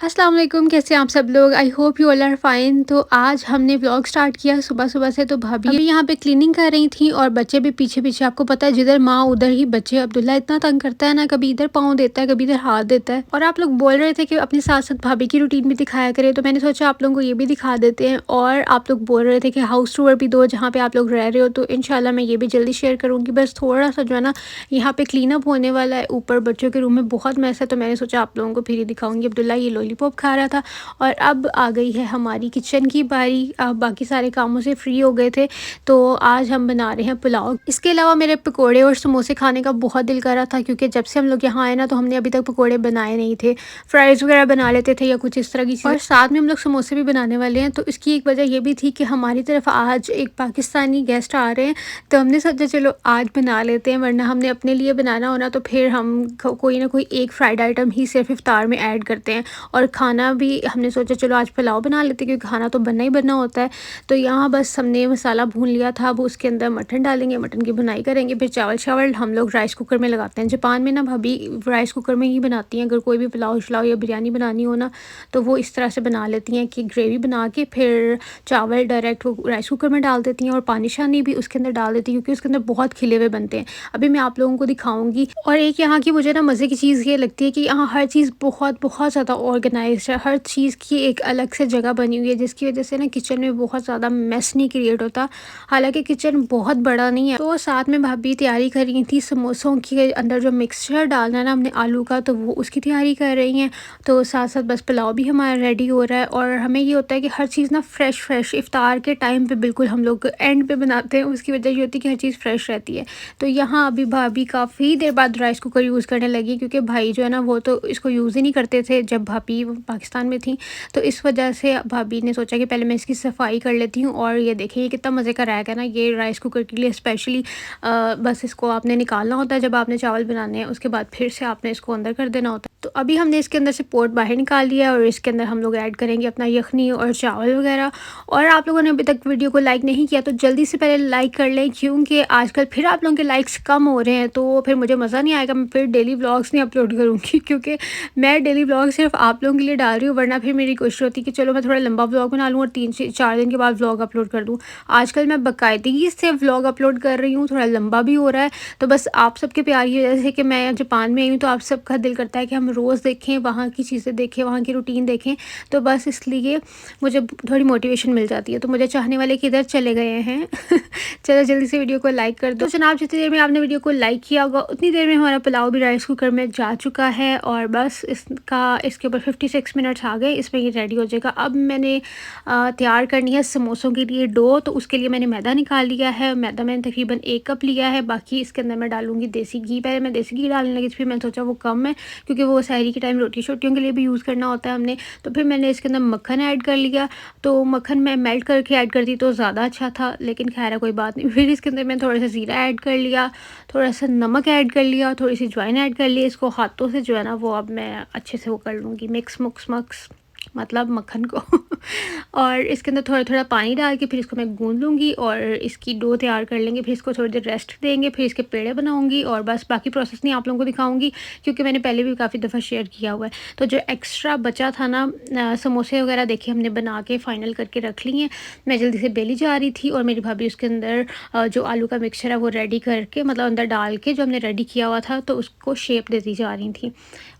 अस्सलाम वालेकुम, कैसे हैं आप सब लोग। I hope you all are fine. तो आज हमने व्लॉग स्टार्ट किया सुबह सुबह से। तो भाभी अभी यहाँ पे क्लीनिंग कर रही थी और बच्चे भी पीछे पीछे। आपको पता है जिधर माँ उधर ही बच्चे। अब्दुल्ला इतना तंग करता है ना, कभी इधर पाँव देता है, कभी इधर हाथ देता है। और आप लोग बोल रहे थे कि अपने साथ साथ भाभी की रूटीन भी दिखाया करें, तो मैंने सोचा आप लोगों को ये भी दिखा देते हैं। और आप लोग बोल रहे थे कि हाउस टूर भी दो जहाँ पे आप लोग रह रहे हो, तो इंशाल्लाह मैं ये भी जल्दी शेयर करूँगी। बस थोड़ा सा जो है ना यहाँ पे क्लीन अप होने वाला है। ऊपर बच्चों के रूम में बहुत मैस है, तो मैंने सोचा आप लोगों को फिर ही दिखाऊंगी। अब्दुल्ला ये लॉलीपॉप खा रहा था। और अब आ गई है हमारी किचन की बारी। बाकी सारे कामों से फ्री हो गए थे, तो आज हम बना रहे हैं पुलाव। इसके अलावा मेरे पकोड़े और समोसे खाने का बहुत दिल कर रहा था, क्योंकि जब से हम लोग यहाँ आए ना, तो हमने अभी तक पकोड़े बनाए नहीं थे। फ्राइज़ वगैरह बना लेते थे या कुछ इस तरह की चीज़, और साथ में हम लोग समोसे भी बनाने वाले हैं। तो इसकी एक वजह ये भी थी कि हमारी तरफ आज एक पाकिस्तानी गेस्ट आ रहे हैं, तो हमने सोचा चलो आज बना लेते हैं। वरना हमने अपने लिए बनाना होना तो फिर हम कोई ना कोई एक फ्राइड आइटम ही सिर्फ इफ्तार में ऐड करते हैं। और खाना भी हमने सोचा चलो आज पुलाव बना लेते, क्योंकि खाना तो बनना ही बनना होता है। तो यहाँ बस हमने मसाला भून लिया था। अब उसके अंदर मटन डालेंगे, मटन की भुनाई करेंगे, फिर चावल चावल हम लोग राइस कुकर में लगाते हैं। जापान में ना भाभी राइस कुकर में ही बनाती हैं। अगर कोई भी पुलाव शलाव या बिरयानी बनानी हो ना, तो वो इस तरह से बना लेती हैं कि ग्रेवी बना के फिर चावल डायरेक्ट वो राइस कुकर में डाल देती हैं, और पानी शानी भी उसके अंदर डाल देती हैं, क्योंकि उसके अंदर बहुत खिले हुए बनते हैं। अभी मैं आप लोगों को दिखाऊंगी। और एक यहाँ की मुझे ना मज़े की चीज़ ये लगती है कि यहाँ हर चीज़ बहुत बहुत ज़्यादा ऑर्गेनाइज्ड है। हर चीज़ की एक अलग से जगह बनी हुई है, जिसकी वजह से ना किचन में बहुत ज़्यादा मेस नहीं क्रिएट होता। हालांकि किचन बहुत बड़ा नहीं है। तो साथ में भाभी तैयारी कर रही थी समोसों के अंदर जो मिक्सचर डालना है ना हमने आलू का, तो वो उसकी तैयारी कर रही हैं। तो साथ साथ बस पुलाव भी हमारा रेडी हो रहा है। और हमें ये होता है कि हर चीज़ ना फ्रेश फ्रेश इफ्तार के टाइम पे बिल्कुल हम लोग एंड पे बनाते हैं। उसकी वजह ये होती है कि हर चीज़ फ्रेश रहती है। तो यहाँ अभी भाभी काफ़ी देर बाद राइस कुकर यूज़ करने लगी, क्योंकि भाई जो है ना वो तो इसको यूज़ ही नहीं करते थे जब भाभी पाकिस्तान में थी। तो इस वजह से भाभी ने सोचा कि पहले मैं इसकी सफाई कर लेती हूँ। और ये देखिए ये कितना मज़े का रैक है ना, ये राइस कुकर के लिए स्पेशली। बस इसको आपने निकालना होता है जब आपने चावल बनाने हैं, उसके बाद फिर से आपने इसको अंदर कर देना होता है। तो अभी हमने इसके अंदर से पोर्ट बाहर निकाल लिया, और इसके अंदर हम लोग ऐड करेंगे अपना यखनी और चावल वगैरह। और आप लोगों ने अभी तक वीडियो को लाइक नहीं किया तो जल्दी से पहले लाइक कर लें, क्योंकि आजकल फिर आप लोगों के लाइक्स कम हो रहे हैं, तो फिर मुझे मज़ा नहीं आएगा। मैं फिर डेली व्लॉग्स नहीं अपलोड करूँगी, क्योंकि मैं डेली व्लॉग सिर्फ आप लोगों के लिए डाल रही हूँ। वरना फिर मेरी कोशिश होती है कि चलो मैं थोड़ा लंबा व्लॉग बना लूँ और 3 से 4 दिन के बाद व्लॉग अपलोड कर दूँ। आजकल मैं बाकायदगी से व्लॉग अपलोड कर रही हूँ, थोड़ा लंबा भी हो रहा है। तो बस आप सबके प्यार की वजह से कि मैं जापान में आई हूँ, तो आप सबका दिल करता है कि हम रोज़ देखें, वहाँ की चीज़ें देखें, वहाँ की रूटीन देखें। तो बस इसलिए मुझे थोड़ी मोटिवेशन मिल जाती है। तो मुझे चाहने वाले किधर चले गए हैं चलो जल्दी से वीडियो को लाइक कर दो। तो जनाब जितनी देर में आपने वीडियो को लाइक किया होगा उतनी देर में हमारा पुलाव भी राइस कुकर में जा चुका है। और बस इसके ऊपर 56 मिनट्स आ गए, इसमें ये रेडी हो जाएगा। अब मैंने तैयार करनी है समोसों के लिए डो। तो उसके लिए मैंने मैदा निकाल लिया है। मैदा मैंने तकरीबन 1 कप लिया है। बाकी इसके अंदर मैं डालूंगी देसी घी। पहले मैं देसी घी डालने लगी, फिर मैंने सोचा वो कम है, क्योंकि वो सहरी के टाइम रोटी शोटियों के लिए भी यूज़ करना होता है हमने। तो फिर मैंने इसके अंदर मक्खन ऐड कर लिया। तो मक्खन मैं मेल्ट करके ऐड करती तो ज़्यादा अच्छा था, लेकिन खैर है कोई बात नहीं। फिर इसके अंदर मैं थोड़ा सा ज़ीरा ऐड कर लिया, थोड़ा सा नमक ऐड कर लिया, थोड़ी सी अजवाइन ऐड कर लिया। इसको हाथों से जो है ना वो अब मैं अच्छे से वो कर लूँगी मिक्स मुक्स मक्स, मतलब मक्खन को और इसके अंदर थोड़ा थोड़ा पानी डाल के फिर इसको मैं गूंद लूँगी और इसकी डो तैयार कर लेंगे। फिर इसको थोड़ी देर रेस्ट देंगे, फिर इसके पेड़े बनाऊँगी। और बस बाकी प्रोसेस नहीं आप लोगों को दिखाऊँगी, क्योंकि मैंने पहले भी काफ़ी दफ़ा शेयर किया हुआ है। तो जो एक्स्ट्रा बचा था ना समोसे वगैरह देखिए हमने बना के फ़ाइनल करके रख लिए हैं। मैं जल्दी से बेली जा रही थी और मेरी भाभी उसके अंदर जो आलू का मिक्सचर है वो रेडी करके, मतलब अंदर डाल के जो हमने रेडी किया हुआ था, तो उसको शेप देती जा रही थी।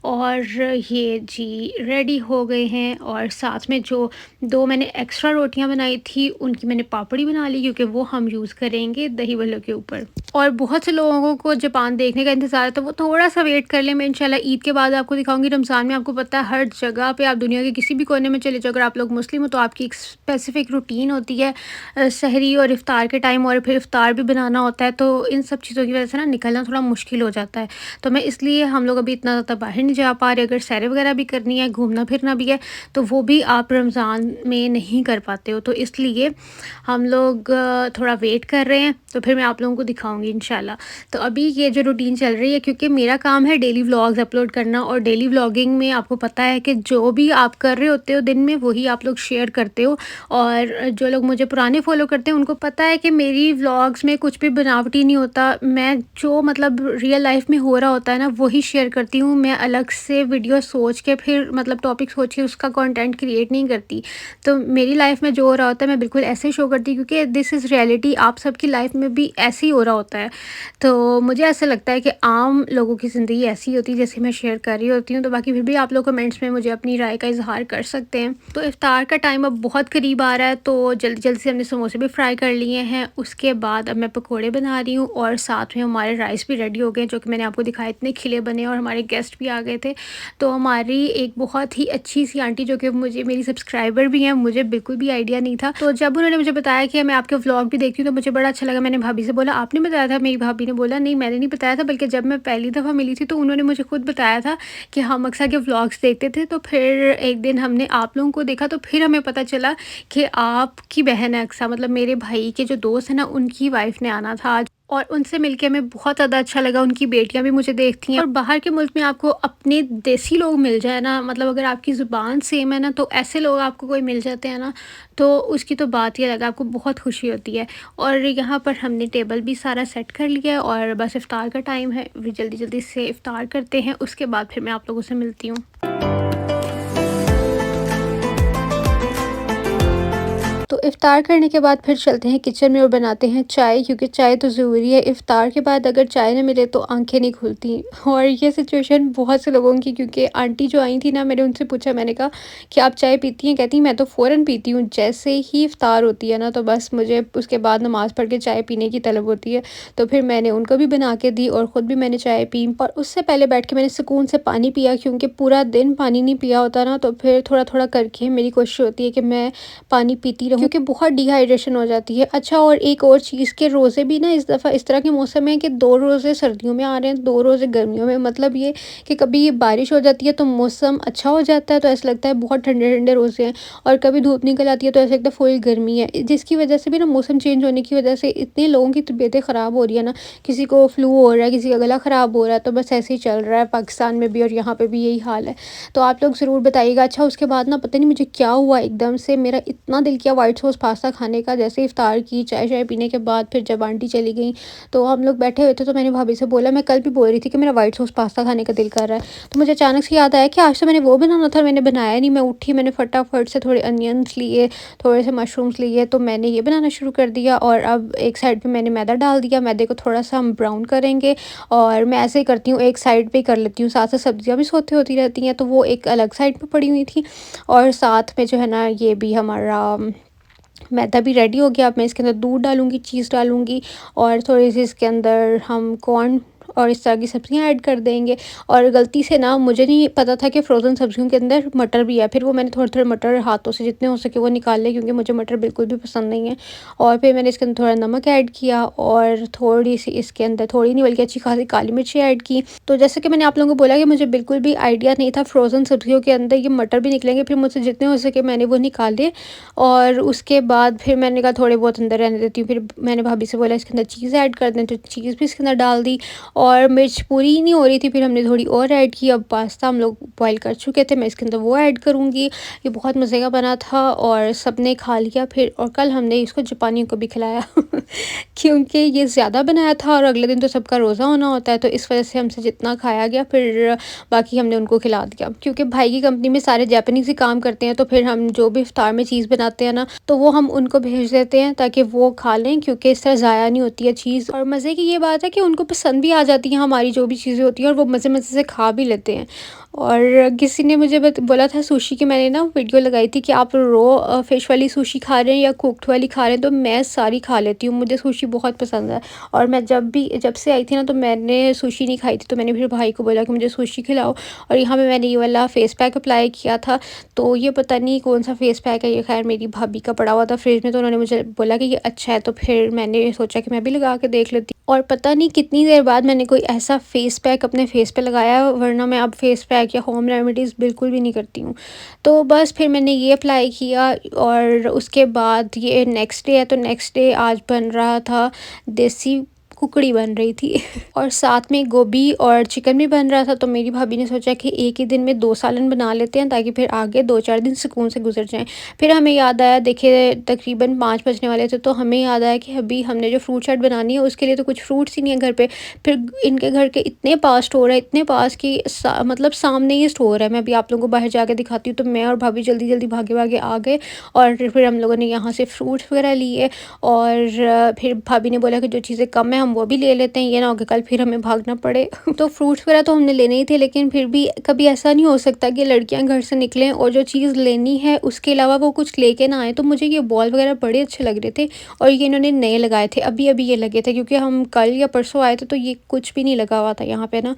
और ये जी रेडी हो गए हैं। और साथ में जो 2 मैंने एक्स्ट्रा रोटियां बनाई थी उनकी मैंने पापड़ी बना ली, क्योंकि वो हम यूज़ करेंगे दही बल्लों के ऊपर। और बहुत से लोगों को जापान देखने का इंतज़ार है, तो वो थोड़ा सा वेट कर लें। मैं इंशाल्लाह ईद के बाद आपको दिखाऊंगी। रमज़ान में आपको पता है हर जगह पे आप दुनिया के किसी भी कोने में चले जाओ, अगर आप लोग मुस्लिम हो तो आपकी एक स्पेसिफ़िक रूटीन होती है सहरी और इफ़्तार के टाइम, और फिर इफ़्तार भी बनाना होता है। तो इन सब चीज़ों की वजह से ना निकलना थोड़ा मुश्किल हो जाता है। तो मैं इसलिए हम लोग अभी इतना ज़्यादा बाहर नहीं जा पा रहे। अगर सैर वगैरह भी करनी है, घूमना फिरना भी है, तो वो भी आप रमज़ान में नहीं कर पाते हो। तो इसलिए हम लोग थोड़ा वेट कर रहे हैं, तो फिर मैं आप लोगों को दिखाऊंगी इंशाल्लाह। तो अभी ये जो रूटीन चल रही है, क्योंकि मेरा काम है डेली व्लॉग्स अपलोड करना, और डेली व्लॉगिंग में आपको पता है कि जो भी आप कर रहे होते हो दिन में वही आप लोग शेयर करते हो। और जो लोग मुझे पुराने फॉलो करते हैं उनको पता है कि मेरी व्लॉग्स में कुछ भी बनावटी नहीं होता। मैं जो मतलब रियल लाइफ में हो रहा होता है ना वही शेयर करती हूँ। मैं अलग अलग से वीडियो सोच के फिर मतलब टॉपिक सोच के उसका कंटेंट क्रिएट नहीं करती। तो मेरी लाइफ में जो हो रहा होता है मैं बिल्कुल ऐसे ही शो करती हूँ, क्योंकि दिस इज़ रियलिटी, आप सबकी लाइफ में भी ऐसे ही हो रहा होता है। तो मुझे ऐसा लगता है कि आम लोगों की ज़िंदगी ऐसी होती है जैसे मैं शेयर कर रही होती हूँ। तो बाकी फिर भी आप लोग कमेंट्स में मुझे अपनी राय का इज़हार कर सकते हैं। तो इफ्तार का टाइम अब बहुत करीब आ रहा है, तो जल्दी जल्दी से हमने समोसे भी फ्राई कर लिए हैं। उसके बाद अब मैं पकोड़े बना रही हूँ और साथ में हमारे राइस भी रेडी हो गए, जो कि मैंने आपको दिखाया इतने खिले बने, और हमारे गेस्ट भी आ गए थे। तो हमारी एक बहुत ही अच्छी सी आंटी, जो कि मुझे मेरी सब्सक्राइबर भी हैं, मुझे बिल्कुल भी आइडिया नहीं था। तो जब उन्होंने मुझे बताया कि मैं आपके व्लॉग भी देखती हूँ तो मुझे बड़ा अच्छा लगा। मैंने भाभी से बोला आपने बताया था? मेरी भाभी ने बोला नहीं मैंने नहीं बताया था, बल्कि जब मैं पहली दफ़ा मिली थी तो उन्होंने मुझे खुद बताया था कि हम अक्सर के व्लॉग्स देखते थे। तो फिर एक दिन हमने आप लोगों को देखा, तो फिर हमें पता चला कि आपकी बहन है अक्सा, मतलब मेरे भाई के जो दोस्त हैं ना, उनकी वाइफ़ ने आना था आज, और उनसे मिलके हमें बहुत ज़्यादा अच्छा लगा। उनकी बेटियां भी मुझे देखती हैं। और बाहर के मुल्क में आपको अपने देसी लोग मिल जाए ना, मतलब अगर आपकी ज़ुबान सेम है ना, तो ऐसे लोग आपको कोई मिल जाते हैं ना, तो उसकी तो बात ही अलग है, आपको बहुत खुशी होती है। और यहाँ पर हमने टेबल भी सारा सेट कर लिया है और बस इफ़्तार का टाइम है, फिर जल्दी जल्दी से इफ़्तार करते हैं। उसके बाद फिर मैं आप लोगों से मिलती हूँ। तो इफ़्तार करने के बाद फिर चलते हैं किचन में और बनाते हैं चाय, क्योंकि चाय तो ज़रूरी है। इफ़्तार के बाद अगर चाय ना मिले तो आंखें नहीं खुलती। और ये सिचुएशन बहुत से लोगों की, क्योंकि आंटी जो आई थी ना, मैंने उनसे पूछा, मैंने कहा कि आप चाय पीती हैं? कहती मैं तो फ़ौरन पीती हूँ, जैसे ही इफ़्तार होती है ना तो बस मुझे उसके बाद नमाज़ पढ़ के चाय पीने की तलब होती है। तो फिर मैंने उनको भी बना के दी और ख़ुद भी मैंने चाय पी, और उससे पहले बैठ के मैंने सुकून से पानी पिया, क्योंकि पूरा दिन पानी नहीं पिया होता ना, तो फिर थोड़ा थोड़ा करके मेरी कोशिश होती है कि मैं पानी पीती रहूँ, क्योंकि बहुत डिहाइड्रेशन हो जाती है। अच्छा, और एक और चीज़ के रोज़े भी ना इस दफ़ा इस तरह के मौसम है कि 2 रोज़े सर्दियों में आ रहे हैं, 2 रोज़े गर्मियों में। मतलब ये कि कभी बारिश हो जाती है तो मौसम अच्छा हो जाता है, तो ऐसा लगता है बहुत ठंडे-ठंडे रोज़े हैं, और कभी धूप निकल आती है तो ऐसा लगता है फुल गर्मी है। जिसकी वज़ह से भी ना, मौसम चेंज होने की वज़ह से इतने लोगों की तबीयतें ख़राब हो रही है ना, किसी को फ्लू हो रहा है, किसी का गला ख़राब हो रहा है। तो बस ऐसे ही चल रहा है पाकिस्तान में भी, और यहाँ पे भी यही हाल है। तो आप लोग ज़रूर बताइएगा। अच्छा, उसके बाद ना पता नहीं मुझे क्या हुआ, एकदम से मेरा इतना दिल किया व्हाइट सॉस पास्ता खाने का। जैसे इफ्तार की, चाय शाय पीने के बाद फिर जब आंटी चली गई तो हम लोग बैठे हुए थे, तो मैंने भाभी से बोला, मैं कल भी बोल रही थी कि मेरा व्हाइट सॉस पास्ता खाने का दिल कर रहा है। तो मुझे अचानक से याद आया कि आज तो मैंने वो बनाना था, मैंने बनाया नहीं। मैं उठी, मैंने फटाफट से थोड़े अनियंस लिए, थोड़े से मशरूम्स लिए, तो मैंने ये बनाना शुरू कर दिया। और अब एक साइड पे मैंने मैदा डाल दिया, मैदे को थोड़ा सा हम ब्राउन करेंगे, और मैं ऐसे ही करती हूँ, एक साइड पे ही कर लेती हूँ, साथ साथ सब्जियाँ भी सोते होती रहती हैं, तो वो एक अलग साइड पे पड़ी हुई थी। और साथ में जो है ना, ये भी हमारा मैदा भी रेडी हो गया। अब मैं इसके अंदर दूध डालूँगी, चीज़ डालूँगी, और थोड़ी-सी इसके अंदर हम कॉर्न और इस तरह की सब्ज़ियाँ ऐड कर देंगे। और गलती से ना, मुझे नहीं पता था कि फ्रोज़न सब्ज़ियों के अंदर मटर भी है। फिर वो मैंने थोड़े-थोड़े मटर हाथों से जितने हो सके वो निकाल लिए, क्योंकि मुझे मटर बिल्कुल भी पसंद नहीं है। और फिर मैंने इसके अंदर थोड़ा नमक ऐड किया, और थोड़ी-सी इसके अंदर, थोड़ी नहीं बल्कि अच्छी खासी काली मिर्ची ऐड की। तो जैसे कि मैंने आप लोगों को बोला कि मुझे बिल्कुल भी आइडिया नहीं था फ्रोज़न सब्ज़ियों के अंदर ये मटर भी निकलेंगे। फिर मुझसे जितने हो सके मैंने वो निकाल लिए, और उसके बाद फिर मैंने कहा थोड़े बहुत अंदर रहने देती हूँ। फिर मैंने भाभी से बोला इसके अंदर चीज़ ऐड कर दें, तो चीज़ भी इसके अंदर डाल दी, और मिर्च पूरी ही नहीं हो रही थी, फिर हमने थोड़ी और ऐड की। अब पास्ता हम लोग बॉईल कर चुके थे, मैं इसके अंदर वो ऐड करूँगी। ये बहुत मज़े का बना था और सबने खा लिया फिर, और कल हमने इसको जापानियों को भी खिलाया क्योंकि ये ज़्यादा बनाया था और अगले दिन तो सबका रोज़ा होना होता है, तो इस वजह से हमसे जितना खाया गया फिर बाकी हमने उनको खिला दिया। क्योंकि भाई की कंपनी में सारे जापानीज़ ही काम करते हैं, तो फिर हम जो भी इफ्तार में चीज़ बनाते हैं ना, तो वो हम उनको भेज देते हैं ताकि वो खा लें, क्योंकि इस तरह ज़ाया नहीं होती है चीज़। और मज़े की ये बात है कि उनको पसंद भी आ जाती है हमारी जो भी चीज़ें होती हैं, और वो मज़े-मज़े से खा भी लेते हैं। और किसी ने मुझे बोला था सुशी की, मैंने ना वीडियो लगाई थी कि आप फ़िश वाली सुशी खा रहे हैं या कुक्ड वाली खा रहे हैं, तो मैं सारी खा लेती हूँ, मुझे सुशी बहुत पसंद है। और मैं जब से आई थी ना, तो मैंने सुशी नहीं खाई थी, तो मैंने फिर भाई को बोला कि मुझे सुशी खिलाओ। और यहाँ पे मैंने ये वाला फ़ेस पैक अप्लाई किया था, तो ये पता नहीं कौन-सा फ़ेस पैक है, ये ख़ैर मेरी भाभी का पड़ा हुआ था फ्रिज में, तो उन्होंने मुझे बोला कि ये अच्छा है, तो फिर मैंने सोचा कि मैं भी लगा के देख लेती। और पता नहीं कितनी देर बाद मैंने कोई ऐसा फ़ेस पैक अपने फ़ेस पे लगाया, वरना मैं अब फ़ेस पैक या होम रेमेडीज़ बिल्कुल भी नहीं करती हूँ। तो बस फिर मैंने ये अप्लाई किया, और उसके बाद ये नेक्स्ट डे है, तो नेक्स्ट डे आज बन रहा था देसी कुकड़ी बन रही थी और साथ में गोभी और चिकन भी बन रहा था। तो मेरी भाभी ने सोचा कि एक ही दिन में 2 सालन बना लेते हैं ताकि फिर आगे 2-4 दिन सुकून से गुजर जाएँ। फिर हमें याद आया, देखिए तकरीबन 5 बजने वाले थे, तो हमें याद आया कि अभी हमने जो फ्रूट चाट बनानी है उसके लिए तो कुछ फ्रूट्स ही नहीं है घर पे। फिर इनके घर के इतने पास स्टोर है, इतने पास कि मतलब सामने ही स्टोर है। मैं अभी आप लोगों को बाहर जाके दिखाती हूँ। तो मैं और भाभी जल्दी-जल्दी भागे-भागे आ गए और फिर हम लोगों ने यहाँ से फ्रूट्स वगैरह लिए और फिर भाभी ने बोला कि जो चीज़ें कम है हम वो भी ले लेते हैं, ये ना हो कि कल फिर हमें भागना पड़े। तो फ्रूट्स वगैरह तो हमने लेने ही थे, लेकिन फिर भी कभी ऐसा नहीं हो सकता कि लड़कियां घर से निकलें और जो चीज़ लेनी है उसके अलावा वो कुछ लेके ना आए। तो मुझे ये बॉल वगैरह बड़े अच्छे लग रहे थे और ये इन्होंने नए लगाए थे, अभी अभी ये लगे थे क्योंकि हम कल या परसों आए थे तो ये कुछ भी नहीं लगा हुआ था यहाँ पे ना।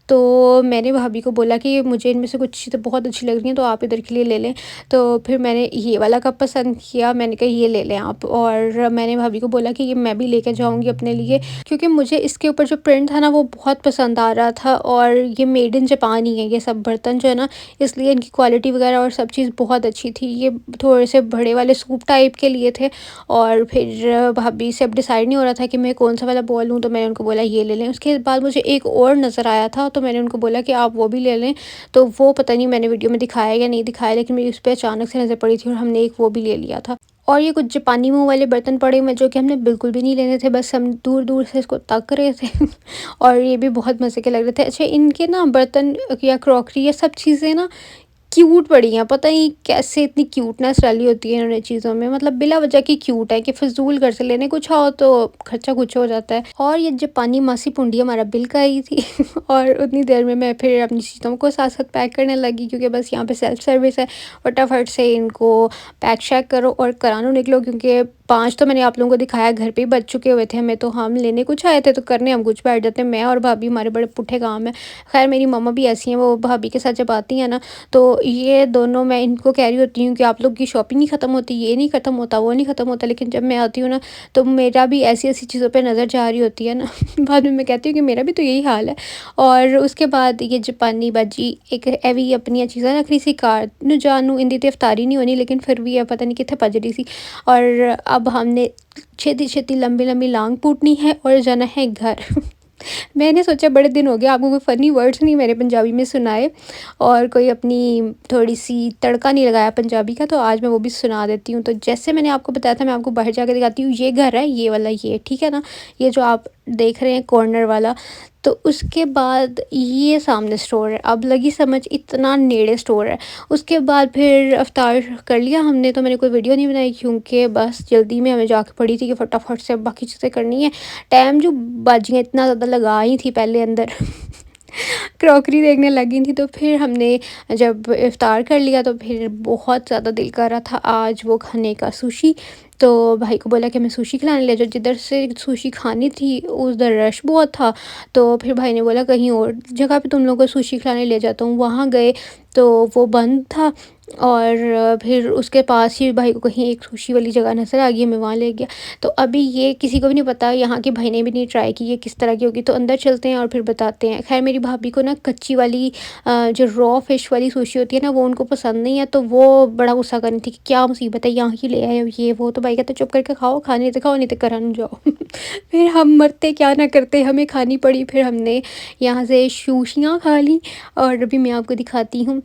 तो मैंने भाभी को बोला कि मुझे इनमें से कुछ चीज़ें बहुत अच्छी लग रही हैं तो आप इधर के लिए ले लें। तो फिर मैंने ये वाला कप पसंद किया, मैंने कहा ये ले लें आप, और मैंने भाभी को बोला कि ये मैं भी लेके जाऊँगी अपने लिए क्योंकि मुझे इसके ऊपर जो प्रिंट था ना वो बहुत पसंद आ रहा था और ये मेड इन जापान ही है ये सब बर्तन जो है ना, इसलिए इनकी क्वालिटी वगैरह और सब चीज़ बहुत अच्छी थी। ये थोड़े से बड़े वाले सूप टाइप के लिए थे और फिर भाभी से अब डिसाइड नहीं हो रहा था कि मैं कौन सा वाला बॉल लूँ, तो मैंने उनको बोला ये ले लें। उसके बाद मुझे एक और नज़र आया था तो मैंने उनको बोला कि आप वो भी ले लें। तो वो पता नहीं मैंने वीडियो में दिखाया या नहीं दिखाया, लेकिन मेरी उस पर अचानक से नज़र पड़ी थी और हमने एक वो भी ले लिया था। और ये कुछ जापानी मुँह वाले बर्तन पड़े हुए हैं जो कि हमने बिल्कुल भी नहीं लेने थे, बस हम दूर-दूर से इसको तक रहे थे और ये भी बहुत मज़े के लग रहे थे। अच्छा, इनके ना बर्तन या क्रॉकरी ये सब चीज़ें ना क्यूट पड़ी हैं, पता नहीं कैसे इतनी क्यूटनेस डाली होती है इन्होंने चीज़ों में, मतलब बिला वजह की क्यूट है कि फ़िज़ूल घर से लेने कुछ आओ तो खर्चा कुछ हो जाता है। और ये जापानी मासी पूंडी हमारा बिल का आई थी और उतनी देर में मैं फिर अपनी चीज़ों को साथ-साथ पैक करने लगी क्योंकि बस यहाँ पे सेल्फ सर्विस है। फटाफट से इनको पैक शैक करो और करानो निकलो क्योंकि 5 तो मैंने आप लोगों को दिखाया घर पे ही बज चुके हुए थे हमें, तो हम लेने कुछ आए थे तो करने हम कुछ बैठ जाते हैं। मैं और भाभी हमारे बड़े पुट्ठे काम हैं। ख़ैर मेरी मम्मा भी ऐसी हैं, वो भाभी के साथ जब आती हैं ना तो ये दोनों, मैं इनको कह रही होती हूँ कि आप लोग की शॉपिंग नहीं ख़त्म होती, ये नहीं ख़त्म होता, वो नहीं ख़त्म होता, लेकिन जब मैं आती हूँ ना तो मेरा भी ऐसी-ऐसी चीज़ों पे नज़र जा रही होती है ना बाद में मैं कहती हूँ कि मेरा भी तो यही हाल है। और उसके बाद ये जापानी बाजी एक एवी अपनी चीज़ां रख रही सी कार नू जानू इंदी ते इफ्तारी नहीं होनी, लेकिन फिर भी पता नहीं कितने भज रही सी। और अब हमने छेती-छेती लंबी-लंबी लांग पूटनी है और जाना है घर। मैंने सोचा बड़े दिन हो गए आपको कोई फ़नी वर्ड्स नहीं मेरे पंजाबी में सुनाए और कोई अपनी थोड़ी-सी तड़का नहीं लगाया पंजाबी का, तो आज मैं वो भी सुना देती हूँ। तो जैसे मैंने आपको बताया था मैं आपको बाहर जाके दिखाती हूँ, ये घर है ये वाला, ये ठीक है ना? ये जो आप देख रहे हैं कॉर्नर वाला, तो उसके बाद ये सामने स्टोर है। अब लगी समझ, इतना नेड़े स्टोर है। उसके बाद फिर इफ्तार कर लिया हमने, तो मैंने कोई वीडियो नहीं बनाई क्योंकि बस जल्दी में हमें जाके पड़ी थी कि फटाफट से अब बाकी चीज़ें करनी है। टाइम जो बाजियाँ इतना ज़्यादा लगा ही थी पहले अंदर क्रॉकरी देखने लगी थी। तो फिर हमने जब इफ्तार कर लिया तो फिर बहुत ज़्यादा दिल कर रहा था आज वो खाने का सुशी। तो भाई को बोला कि हमें सुशी खिलाने ले जाओ, जिधर से सुशी खानी थी उधर रश बहुत था। तो फिर भाई ने बोला कहीं और जगह पे तुम लोगों को सुशी खिलाने ले जाता हूँ, वहाँ गए तो वो बंद था। और फिर उसके पास ही भाई को कहीं एक सुशी वाली जगह नज़र आ गई, हमें वहाँ ले गया। तो अभी ये किसी को भी नहीं पता, यहाँ के भाई ने भी नहीं ट्राई की ये किस तरह की होगी, तो अंदर चलते हैं और फिर बताते हैं। खैर मेरी भाभी को ना कच्ची वाली जो रॉ फिश वाली सुशी होती है ना वो उनको पसंद नहीं है, तो वो बड़ा गुस्सा कर रही थी कि क्या मुसीबत है यहाँ की ले आए हो ये वो। तो भाई कहते चुप करके खाओ, खाने तो खाओ नहीं तो घर न जाओ फिर हम मरते क्या ना करते, हमें खानी पड़ी। फिर हमने यहाँ से सुशियाँ खा ली और अभी मैं आपको दिखाती हूँ।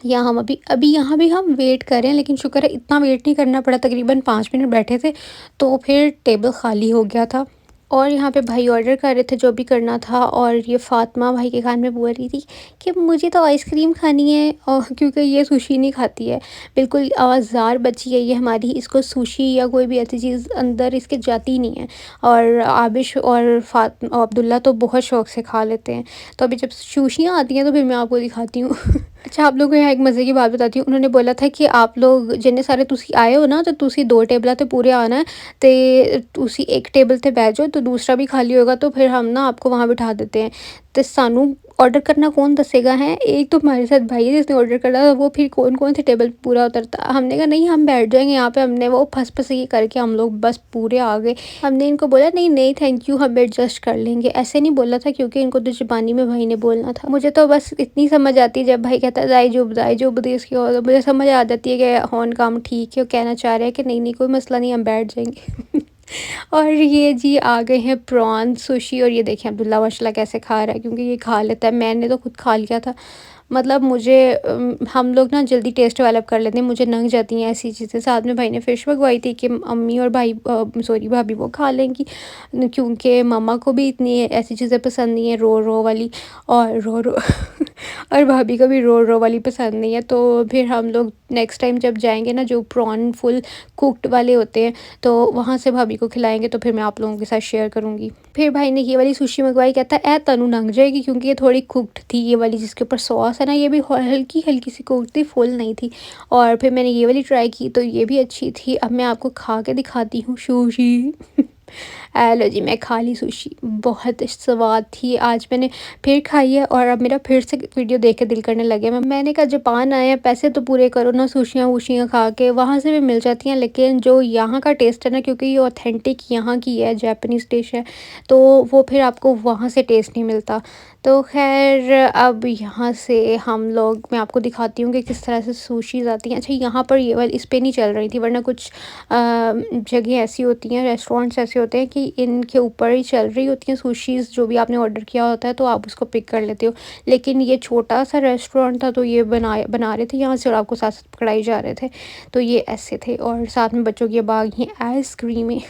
यहाँ हम अभी अभी यहाँ भी हम वेट कर रहे हैं, लेकिन शुक्र है इतना वेट नहीं करना पड़ा, तकरीबन 5 मिनट बैठे थे तो फिर टेबल खाली हो गया था। और यहाँ पे भाई ऑर्डर कर रहे थे जो भी करना था, और ये फ़ातिमा भाई के कान में बोल रही थी कि मुझे तो आइसक्रीम खानी है, और क्योंकि ये सुशी नहीं खाती है, बिल्कुल आवाज़ार बच्ची है ये हमारी, इसको सुशी या कोई भी ऐसी चीज़ अंदर इसके जाती नहीं है। और आबिश और अब्दुल्ला तो बहुत शौक़ से खा लेते हैं। तो अभी जब सुशियाँ आती हैं तो फिर मैं आपको दिखाती हूँ अच्छा, आप लोगों को यहाँ एक मज़े की बात बताती हूँ। उन्होंने बोला था कि आप लोग जिन्ने सारे तुसी आए हो ना, तो तुसी 2 टेबलां ते पूरे आना है, ते तुसी एक टेबल ते बैठ जाओ तो दूसरा भी खाली होगा तो फिर हम ना आपको वहाँ बिठा देते हैं। तो सानू ऑर्डर करना कौन दसेगा है? एक तो हमारे साथ भाई है जिसने ऑर्डर करा, वो फिर कौन-कौन से टेबल पे पूरा उतरता। हमने कहा नहीं हम बैठ जाएँगे यहाँ पे, हमने वो फँस-फँसी करके हम लोग बस पूरे आ गए। हमने इनको बोला नहीं-नहीं थैंक यू, हम एडजस्ट कर लेंगे। ऐसे नहीं बोला था क्योंकि इनको तो ज़बानी में भाई ने बोलना था। मुझे तो बस इतनी समझ आती है जब भाई कहता है दाई-जुब इसकी, और मुझे समझ आ जाती है कि हौन काम ठीक है, वो कहना चाह रहा है कि नहीं-नहीं कोई मसला नहीं हम बैठ जाएँगे और ये जी आ गए हैं प्रॉन सुशी, और ये देखें अब्दुल्ला माशाल्लाह कैसे खा रहा है, क्योंकि ये खा लेता है। मैंने तो खुद खा लिया था। मतलब मुझे हम लोग ना जल्दी टेस्ट डेवलप कर लेते हैं, मुझे लग जाती हैं ऐसी चीज़ें। साथ में भाई ने फ़िश मंगवाई थी कि अम्मी और भाई सॉरी भाभी वो खा लेंगी, क्योंकि मम्मा को भी इतनी ऐसी चीज़ें पसंद नहीं है रो रो वाली, और रो रो और भाभी को भी रो रो वाली पसंद नहीं है। तो फिर हम लोग नेक्स्ट टाइम जब जाएंगे ना, जो प्रॉन फुल कुक्ड वाले होते हैं, तो वहाँ से भाभी को खिलाएंगे, तो फिर मैं आप लोगों के साथ शेयर करूँगी। फिर भाई ने ये वाली सुशी मंगवाई, कहता है ए तनु लग जाएगी, क्योंकि ये थोड़ी कुक्ड थी। ये वाली जिसके ऊपर सॉस है ना, ये भी हल्की हल्की सी कुक्ड थी, फुल नहीं थी। और फिर मैंने ये वाली ट्राई की, तो ये भी अच्छी थी। अब मैं आपको खा के दिखाती हूँ सुशी। लो जी, मैं खा ली सुशी, बहुत स्वाद थी। आज मैंने फिर खाई है, और अब मेरा फिर से वीडियो देख के दिल करने लगे। मैंने कहा जापान आए हैं, पैसे तो पूरे करो ना, सुशियाँ वुशियाँ खा के। वहाँ से भी मिल जाती हैं, लेकिन जो यहाँ का टेस्ट है ना, क्योंकि ये ऑथेंटिक यहाँ की है, जापानीज़ डिश है, तो वो फिर आपको वहाँ से टेस्ट नहीं मिलता। तो खैर अब यहाँ से हम लोग, मैं आपको दिखाती हूँ कि किस तरह से सुशीज़ आती हैं। अच्छा, यहाँ पर ये वाली इस पे नहीं चल रही थी, वरना कुछ जगह ऐसी होती हैं, रेस्टोरेंट्स ऐसे होते हैं कि इनके ऊपर ही चल रही होती हैं सुशीज़। जो भी आपने ऑर्डर किया होता है तो आप उसको पिक कर लेते हो। लेकिन ये छोटा सा रेस्टोरेंट था, तो ये बना रहे थे यहाँ से, और आपको साथ साथ पकड़ाई जा रहे थे। तो ये ऐसे थे, और साथ में बच्चों की बाग ही आइसक्रीमें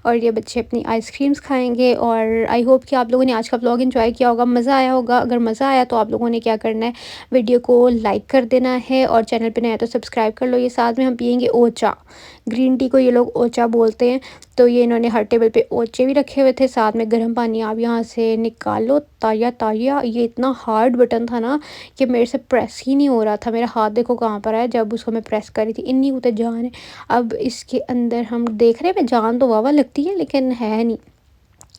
और ये बच्चे अपनी आइसक्रीम्स खाएंगे। और आई होप कि आप लोगों ने आज का व्लॉग एंजॉय किया होगा, मज़ा आया होगा। अगर मज़ा आया तो आप लोगों ने क्या करना है, वीडियो को लाइक कर देना है, और चैनल पे नया तो सब्सक्राइब कर लो। ये साथ में हम पियेंगे ओचा, ग्रीन टी को ये लोग ओचा बोलते हैं। तो ये इन्होंने हर टेबल पे ओचे भी रखे हुए थे, साथ में गर्म पानी आप यहाँ से निकालो, ताज़ा ताज़ा। ये इतना हार्ड बटन था ना कि मेरे से प्रेस ही नहीं हो रहा था। मेरा हाथ देखो कहाँ पर है, जब उसको मैं प्रेस करी थी, इन्नी उतर जान है। अब इसके अंदर हम देख रहे हैं, जान तो वावा लगती है लेकिन है नहीं।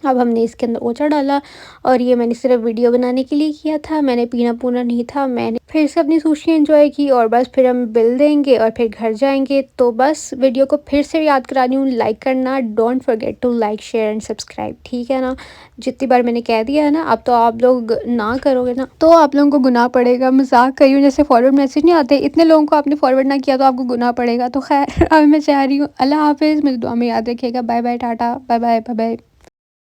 अब हमने इसके अंदर ओचा डाला, और ये मैंने सिर्फ वीडियो बनाने के लिए किया था, मैंने पीना पूना नहीं था। मैंने फिर से अपनी सुशी एंजॉय की, और बस फिर हम बिल देंगे और फिर घर जाएंगे। तो बस वीडियो को फिर से याद करा रही हूँ, लाइक करना, don't forget to like share and subscribe, ठीक है ना। जितनी बार मैंने कह दिया है ना, अब तो आप लोग ना करोगे ना, तो आप लोगों को गुनाह पड़ेगा। मजाक करी हूँ, जैसे फॉरवर्ड मैसेज नहीं आते, इतने लोगों को आपने फॉरवर्ड ना किया तो आपको गुनाह पड़ेगा। तो खैर अब मैं चाह रही हूँ, अल्लाह हाफिज़, मेरी दुआ में याद रखिएगा। Bye bye, tata, bye bye, bye bye.